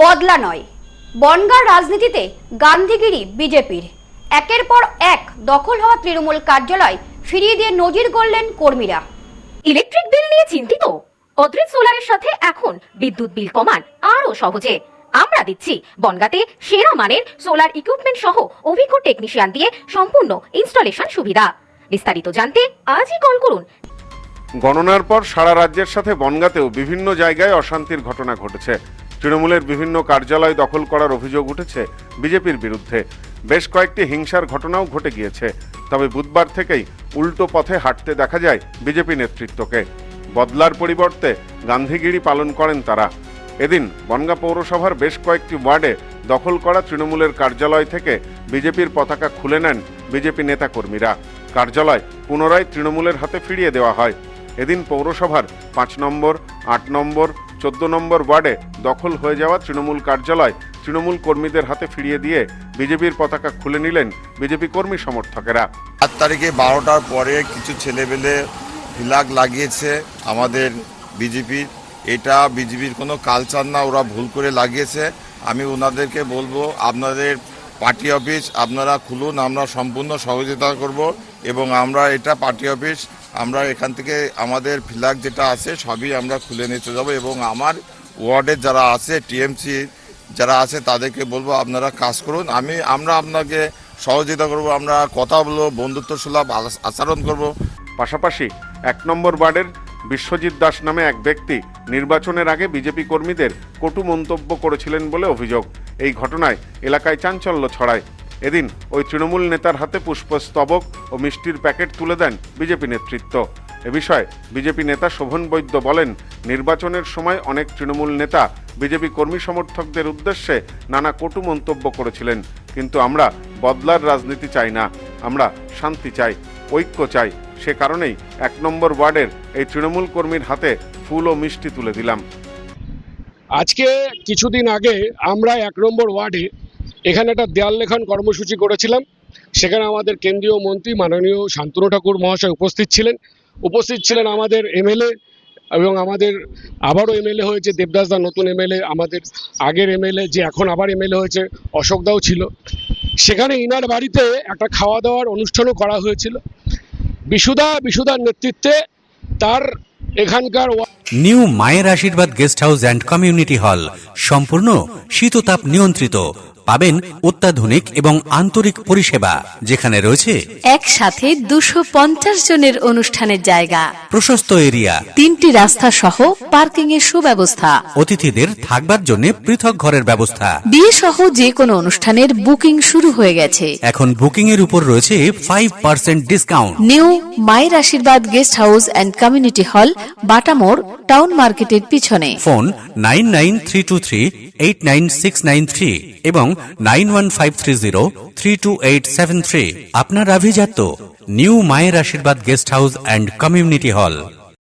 বদলা নয়, বনগাঁর রাজনীতিতে গান্ধীগিরি বিজেপির। একের পর এক দখল হওয়া তৃণমূল কার্যালয় ফিরিয়ে দিয়ে নজির গড়লেন কর্মীরা। ইলেকট্রিক বিল নিয়ে চিন্তিত? অদ্রিত সোলারের সাথে এখন বিদ্যুৎ বিল কমান আরো সহজে। আমরা দিচ্ছি বনগাঁতে সেরা মানের সোলার ইকুইপমেন্ট সহ অভিজ্ঞ টেকনিশিয়ান দিয়ে সম্পূর্ণ ইনস্টলেশন সুবিধা। বিস্তারিত জানতে আজই কল করুন। গণনার পর সারা রাজ্যের সাথে বনগাঁতেও বিভিন্ন জায়গায় অশান্তির ঘটনা ঘটেছে। তৃণমূলের বিভিন্ন কার্যালয় দখল করার অভিযোগ উঠেছে বিজেপির বিরুদ্ধে। বেশ কয়েকটি হিংসার ঘটনাও ঘটে গিয়েছে। তবে বুধবার থেকেই উল্টো পথে হাঁটতে দেখা যায় বিজেপি নেতৃত্বকে। বদলার পরিবর্তে গান্ধীগিরি পালন করেন তারা। এদিন বনগাঁ পৌরসভার বেশ কয়েকটি ওয়ার্ডে দখল করা তৃণমূলের কার্যালয় থেকে বিজেপির পতাকা খুলে নেন বিজেপি নেতাকর্মীরা। কার্যালয় পুনরায় তৃণমূলের হাতে ফিরিয়ে দেওয়া হয়। এদিন পৌরসভার 5 নম্বর, 8 নম্বর, 14 নম্বর ওয়ার্ডে দখল হয়ে যাওয়া তৃণমূল কার্যালয় তৃণমূল কর্মীদের হাতে ফিরিয়ে দিয়ে বিজেপির পতাকা খুলে নিলেন বিজেপি কর্মী সমর্থকেরা। 8 তারিখে 12টার পরে কিছু ছেলেবেলে ফ্ল্যাগ লাগিয়েছে আমাদের বিজেপির। এটা বিজেপির কোনো কালচার না, ওরা ভুল করে লাগিয়েছে। আমি ওনাদেরকে বলবো, আপনাদের পার্টি অফিস আপনারা খুলুন, আমরা সম্পূর্ণ সহযোগিতা করব। এবং আমরা এটা পার্টি অফিস, আমরা এখান থেকে আমাদের ফ্ল্যাগ যেটা আছে সবই আমরা খুলে নিতে যাবো। এবং আমার ওয়ার্ডের যারা আছে, টিএমসি যারা আছে, তাদেরকে বলবো আপনারা কাজ করুন। আমরা আপনাকে সহযোগিতা করব, আমরা কথা বলবো, বন্ধুত্ব সুলভ আচরণ করব। পাশাপাশি 1 নম্বর ওয়ার্ডের বিশ্বজিৎ দাস নামে এক ব্যক্তি নির্বাচনের আগে বিজেপি কর্মীদের কটু মন্তব্য করেছিলেন বলে অভিযোগ। এই ঘটনায় এলাকায় চাঞ্চল্য ছড়ায়। এদিন ওই তৃণমূল নেতার হাতে পুষ্পস্তবক ও মিষ্টির প্যাকেট তুলে দেন বিজেপি নেতৃত্ব। এ বিষয়ে বিজেপি নেতা শোভন বৈদ্য বলেন, নির্বাচনের সময় অনেক তৃণমূল নেতা বিজেপি কর্মী সমর্থকদের উদ্দেশ্যে নানা কটু মন্তব্য করেছিলেন, কিন্তু আমরা বদলার রাজনীতি চাই না, আমরা শান্তি চাই, ঐক্য চাই। সে কারণেই 1 নম্বর ওয়ার্ডের এই তৃণমূল কর্মীর হাতে ফুল ও মিষ্টি তুলে দিলাম। আজকে কিছুদিন আগে আমরা 1 নম্বর ওয়ার্ডে এখানে একটা দেয়াল লেখন কর্মসূচি করেছিলাম। সেখানে আমাদের কেন্দ্রীয় মন্ত্রী মাননীয় শান্তনু ঠাকুর মহাশয় উপস্থিত ছিলেন আমাদের এমএলএ, এবং আমাদের আবারও এমএলএ হয়েছে দেবদাস দা, নতুন এমএলএ। আমাদের আগের এমএলএ যে এখন আবার এমএলএ হয়েছে অশোক দাও ছিল। সেখানে ইনার বাড়িতে একটা খাওয়া দাওয়ার অনুষ্ঠানও করা হয়েছিল বিশুদার নেতৃত্বে। তার এখানকার নিউ মায়ের আশীর্বাদ guest house and community hall সম্পূর্ণ শীততাপ নিয়ন্ত্রিত। পাবেন অত্যাধুনিক এবং আন্তরিক পরিষেবা, যেখানে রয়েছে একসাথে 250 জনের অনুষ্ঠানের জায়গা, প্রশস্ত এরিয়া, 3টি রাস্তা সহ পার্কিং এর সুব্যবস্থা, অতিথিদের থাকবার জন্য পৃথক ঘরের ব্যবস্থা। বিয়ে সহ যে কোনো অনুষ্ঠানের বুকিং শুরু হয়ে গেছে। এখন বুকিং এর উপর রয়েছে 5% ডিসকাউন্ট। নিউ মায়ের আশীর্বাদ guest house and community hall, বাটামোড়, town মার্কেটের পিছনে। ফোন 9932389693 এবং 9153032873। আপনার আভিজাত্য নিউ মায়ের আশীর্বাদ guest house and community hall.